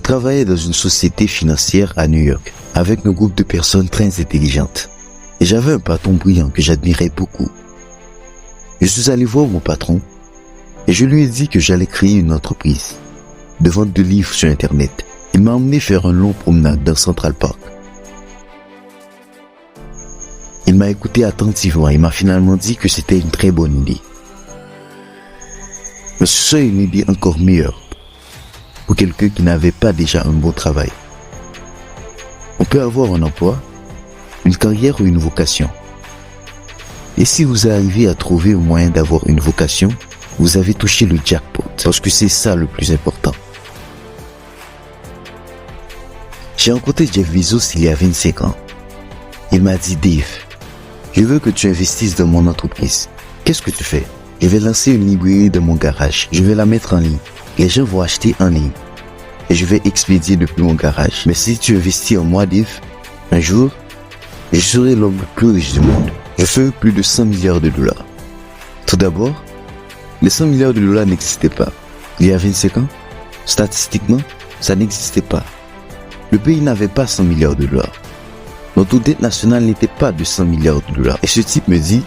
travaillais dans une société financière à New York, avec un groupe de personnes très intelligentes. Et j'avais un patron brillant que j'admirais beaucoup. Je suis allé voir mon patron et je lui ai dit que j'allais créer une entreprise de vente de livres sur Internet. Il m'a emmené faire un long promenade dans Central Park. Il m'a écouté attentivement et m'a finalement dit que c'était une très bonne idée. Mais ce serait une idée encore meilleure pour quelqu'un qui n'avait pas déjà un bon travail. On peut avoir un emploi, une carrière ou une vocation. Et si vous arrivez à trouver un moyen d'avoir une vocation, vous avez touché le jackpot, parce que c'est ça le plus important. J'ai rencontré Jeff Bezos il y a 25 ans. Il m'a dit: Dave, je veux que tu investisses dans mon entreprise. Qu'est-ce que tu fais? Je vais lancer une librairie dans mon garage. Je vais la mettre en ligne. Les gens vont acheter en ligne. Et je vais expédier depuis mon garage. Mais si tu investis en moi, Dave, un jour, je serai l'homme le plus riche du monde. Je ferai plus de 100 milliards de dollars. Tout d'abord, les 100 milliards de dollars n'existaient pas. Il y a 25 ans, statistiquement, ça n'existait pas. Le pays n'avait pas 100 milliards de dollars. Notre dette nationale n'était pas de 100 milliards de dollars. Et ce type me dit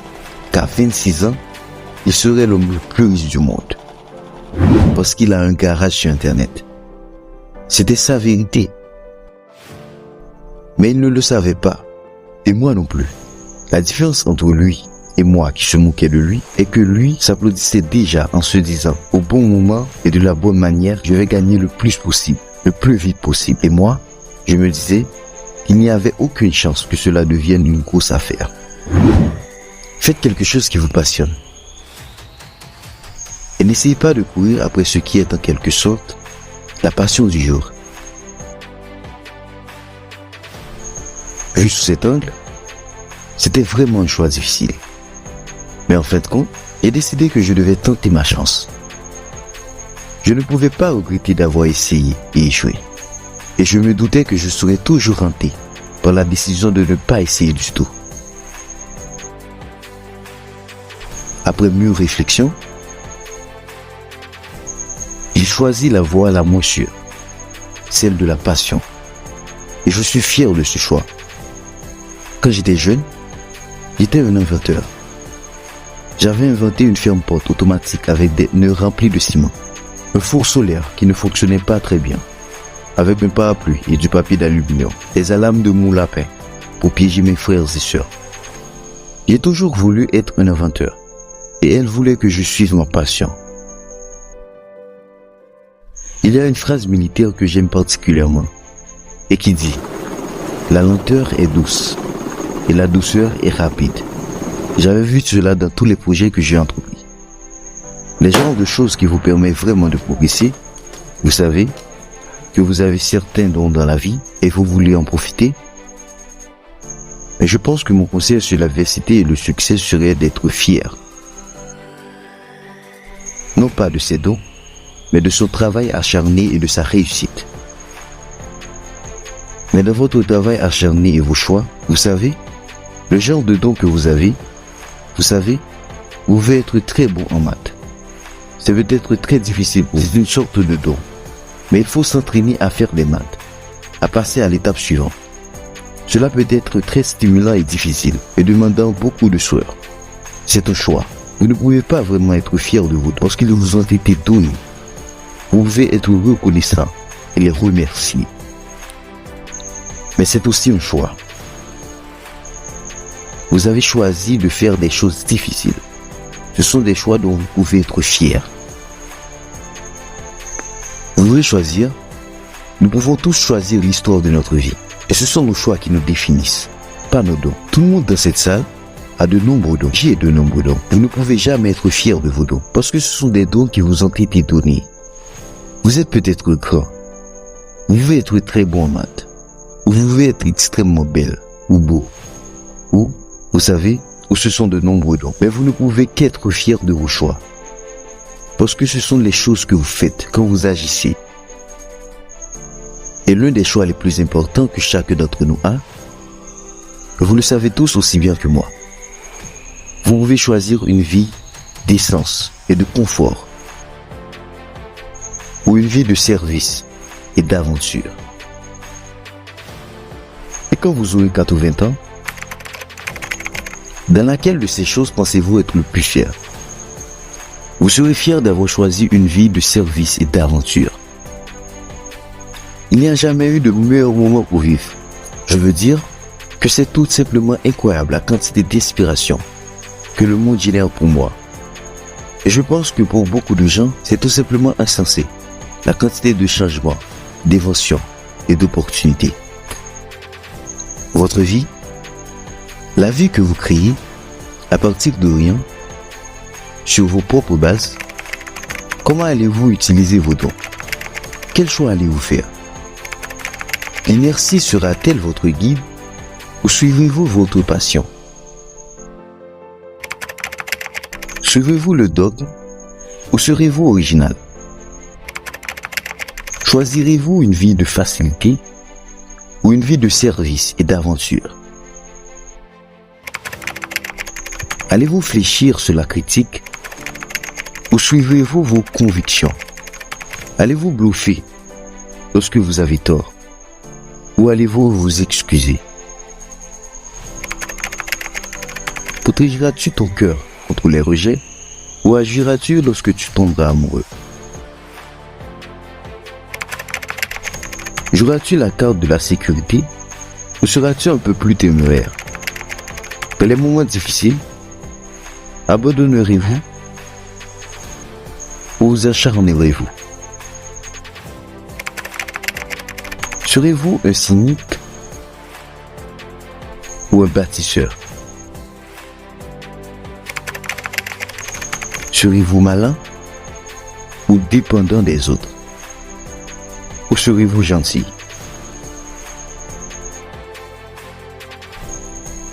qu'à 26 ans, il serait l'homme le plus riche du monde. Parce qu'il a un garage sur Internet. C'était sa vérité. Mais il ne le savait pas. Et moi non plus. La différence entre lui et moi qui se moquais de lui est que lui s'applaudissait déjà en se disant: au bon moment et de la bonne manière, je vais gagner le plus possible, le plus vite possible. Et moi, je me disais qu'il n'y avait aucune chance que cela devienne une grosse affaire. Faites quelque chose qui vous passionne. Et n'essayez pas de courir après ce qui est en quelque sorte la passion du jour. Vu sous cet angle, c'était vraiment un choix difficile. Mais en fin de compte, j'ai décidé que je devais tenter ma chance. Je ne pouvais pas regretter d'avoir essayé et échoué. Et je me doutais que je serais toujours hanté par la décision de ne pas essayer du tout. Après mûre réflexion, j'ai choisi la voie la moins sûre, celle de la passion. Et je suis fier de ce choix. Quand j'étais jeune, j'étais un inventeur. J'avais inventé une ferme-porte automatique avec des nœuds remplis de ciment, un four solaire qui ne fonctionnait pas très bien, avec un parapluie et du papier d'aluminium, des alarmes de moule à pain pour piéger mes frères et sœurs. J'ai toujours voulu être un inventeur, et elle voulait que je suive ma passion. Il y a une phrase militaire que j'aime particulièrement, et qui dit: la lenteur est douce, et la douceur est rapide. J'avais vu cela dans tous les projets que j'ai entrepris. Les genres de choses qui vous permettent vraiment de progresser. Vous savez que vous avez certains dons dans la vie et vous voulez en profiter. Mais je pense que mon conseil sur l'adversité et le succès serait d'être fier. Non pas de ses dons, mais de son travail acharné et de sa réussite. Mais dans votre travail acharné et vos choix, vous savez, le genre de don que vous avez, vous savez, vous pouvez être très bon en maths. C'est peut-être très difficile pour vous, c'est une sorte de don. Mais il faut s'entraîner à faire des maths, à passer à l'étape suivante. Cela peut être très stimulant et difficile, et demandant beaucoup de sueur. C'est un choix. Vous ne pouvez pas vraiment être fier de vous parce qu'ils vous ont été donnés. Vous pouvez être reconnaissant et les remercier. Mais c'est aussi un choix. Vous avez choisi de faire des choses difficiles. Ce sont des choix dont vous pouvez être fier. Vous voulez choisir? Nous pouvons tous choisir l'histoire de notre vie. Et ce sont nos choix qui nous définissent, pas nos dons. Tout le monde dans cette salle a de nombreux dons. J'ai de nombreux dons. Vous ne pouvez jamais être fier de vos dons, parce que ce sont des dons qui vous ont été donnés. Vous êtes peut-être grand. Vous pouvez être très bon en maths. Vous pouvez être extrêmement belle ou beau. Ou, vous savez, où ce sont de nombreux dons. Mais vous ne pouvez qu'être fier de vos choix. Parce que ce sont les choses que vous faites quand vous agissez. Et l'un des choix les plus importants que chacun d'entre nous a, vous le savez tous aussi bien que moi. Vous pouvez choisir une vie d'essence et de confort. Ou une vie de service et d'aventure. Et quand vous aurez 80 ans, dans laquelle de ces choses pensez-vous être le plus fier? Vous serez fier d'avoir choisi une vie de service et d'aventure. Il n'y a jamais eu de meilleur moment pour vivre. Je veux dire que c'est tout simplement incroyable la quantité d'inspiration que le monde génère pour moi. Et je pense que pour beaucoup de gens, c'est tout simplement insensé. La quantité de changements, d'émotions et d'opportunités. Votre vie, la vie que vous créez à partir de rien, sur vos propres bases, comment allez-vous utiliser vos dons? Quel choix allez-vous faire? L'inertie sera-t-elle votre guide ou suivrez-vous votre passion? Suivrez-vous le dogme ou serez-vous original? Choisirez-vous une vie de facilité ou une vie de service et d'aventure? Allez-vous fléchir sur la critique ou suivrez-vous vos convictions? Allez-vous bluffer lorsque vous avez tort ou allez-vous vous excuser? Protégeras-tu ton cœur contre les rejets ou agiras-tu lorsque tu tomberas amoureux? Joueras-tu la carte de la sécurité ou seras-tu un peu plus téméraire? Dans les moments difficiles, abandonnerez-vous ou vous acharnerez-vous? Serez-vous un cynique ou un bâtisseur? Serez-vous malin ou dépendant des autres? Ou serez-vous gentil?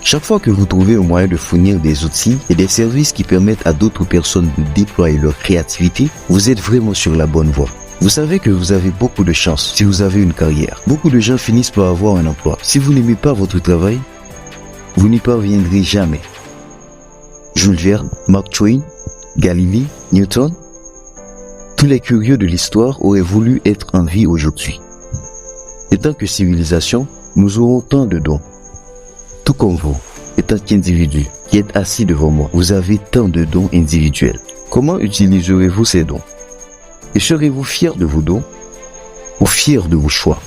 Chaque fois que vous trouvez un moyen de fournir des outils et des services qui permettent à d'autres personnes de déployer leur créativité, vous êtes vraiment sur la bonne voie. Vous savez que vous avez beaucoup de chance si vous avez une carrière. Beaucoup de gens finissent par avoir un emploi. Si vous n'aimez pas votre travail, vous n'y parviendrez jamais. Jules Verne, Mark Twain, Galilée, Newton, tous les curieux de l'histoire auraient voulu être en vie aujourd'hui. Et tant que civilisation, nous aurons tant de dons. Tout comme vous, étant qu'individu qui êtes assis devant moi, vous avez tant de dons individuels. Comment utiliserez-vous ces dons? Et serez-vous fier de vos dons ou fier de vos choix?